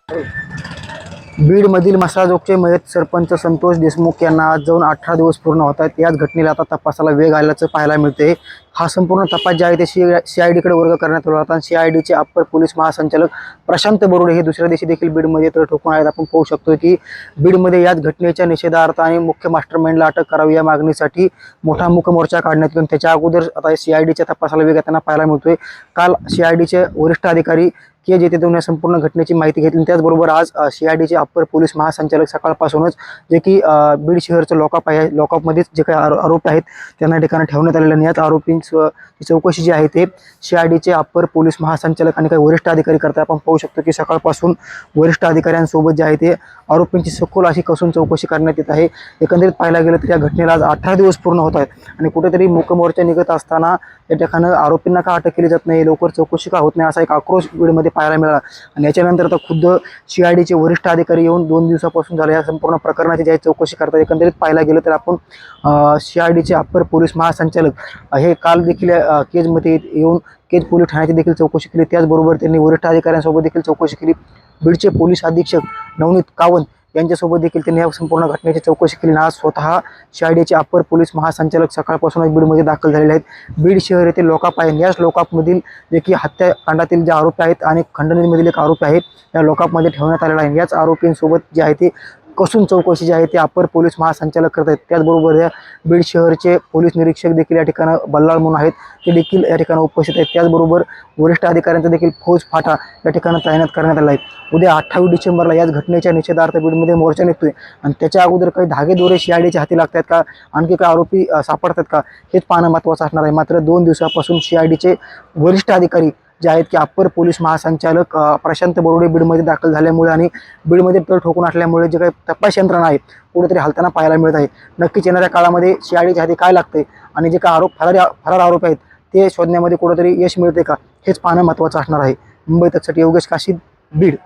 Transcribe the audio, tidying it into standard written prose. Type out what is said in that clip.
बीडमधील मसाजोगचे मयत सरपंच संतोष देशमुख यांना आज जाऊन 18 दिवस पूर्ण होत आहेत। याच घटनेला आता तपासाला वेग आल्याचं पाहायला मिळते। हा संपूर्ण तपास जे आहे ते CIDकडे वर्ग करण्यात आला होता। CIDचे अप्पर पोलीस महासंचालक प्रशांत बरोडे हे दुसऱ्या दिवशी देखील बीडमध्ये तर ठोकून आहेत। आपण पाहू शकतो की बीडमध्ये याच घटनेच्या निषेधार्थ आणि मुख्य मास्टरमाइंडला अटक करावी या मागणीसाठी मोठा मूक मोर्चा काढण्यात येऊन त्याच्या अगोदर आता CIDच्या तपासाला वेग येताना पाहायला मिळतोय। काल CIDचे वरिष्ठ अधिकारी के जे या संपूर्ण घटनेची माहिती घेतली। त्याचबरोबर आज CIDचे अप्पर पोलीस महासंचालक सकाळपासूनच जे की बीड शहरचं लॉकअप आहे, लॉकअपमध्येच जे काही आरोपी आहेत त्यांना ठिकाणी ठेवण्यात आलेलं नाही। याच आरोपींची चौकशी जी आहे ते CIDचे अप्पर पोलीस महासंचालक आणि काही वरिष्ठ अधिकारी करतात। आपण पाहू शकतो की सकाळपासून वरिष्ठ अधिकाऱ्यांसोबत जे आहे ते आरोपींची सखोल अशी कसून चौकशी करण्यात येत आहे। एकंदरीत पाहायला गेलं तर या घटनेला आज 18 दिवस पूर्ण होत आहेत आणि कुठेतरी मूकमोर्चा निघत असताना या ठिकाणी आरोपींना का अटक केली जात नाही, लवकर चौकशी का होत नाही, असा एक आक्रोश बीडमध्ये पाहायला मिळाला। आणि याच्यानंतर आता खुद्द CIDचे वरिष्ठ अधिकारी येऊन 2 दिवसापासून झाले या संपूर्ण प्रकरणाची जी चौकशी करतात। एकंदरीत पाहायला गेलं तर आपण CIDचे अप्पर पोलीस महासंचालक हे काल देखील केजमध्ये येऊन केज पोलीस ठाण्याची देखील चौकशी केली। त्याचबरोबर त्यांनी वरिष्ठ अधिकाऱ्यांसोबत देखील चौकशी केली। बीडचे पोलीस अधीक्षक नवनीत कावंत यांच्यासोबत देखील त्यांनी या संपूर्ण घटनेची चौकशी केली। आज स्वतः CIDचे अप्पर पोलीस महासंचालक सकाळपासूनच बीडमध्ये दाखल झालेले आहेत। बीड शहर येथे लॉकअप आहे। याच लॉकअपमधील जे की हत्याकांडातील जे आरोपी आहेत आणि खंडणीमधील एक आरोपी आहेत या लॉकअपमध्ये ठेवण्यात आलेला आहे। याच आरोपींसोबत जे आहे ते कसून चौकशी जी आहे ते अप्पर पोलीस महासंचालक करत आहेत। त्याचबरोबर या बीड शहरचे पोलीस निरीक्षक देखील या ठिकाणी बल्लाळ म्हणून आहेत, ते देखील या ठिकाणी उपस्थित आहेत। त्याचबरोबर वरिष्ठ अधिकाऱ्यांचा देखील फौज फाटा या ठिकाणी तैनात करण्यात आला आहे। उद्या 28 डिसेंबरला याच घटनेच्या निषेधार्थ बीडमध्ये मोर्चा निघतोय आणि त्याच्या अगोदर काही धागेदोरे CIDच्या हाती लागतात का, आणखी काही आरोपी सापडतात का, हेच पाहणं महत्त्वाचं असणार आहे। मात्र 2 दिवसापासून CIDचे वरिष्ठ अधिकारी जे आहेत की अप्पर पोलीस महासंचालक प्रशांत बरोडे बीडमध्ये दाखल झाल्यामुळे आणि बीडमध्ये तळ ठोकून असल्यामुळे जे काही तपास यंत्रणा आहे कुठेतरी हलताना पाहायला मिळत आहे। नक्कीच येणाऱ्या काळामध्ये CIDच्या हाती काय लागते आणि जे काही फरार आरोप आहेत ते शोधण्यामध्ये कुठेतरी यश मिळते का, हेच पाहणं महत्त्वाचं असणार आहे। मुंबई तकसाठी योगेश काशीद, बीड।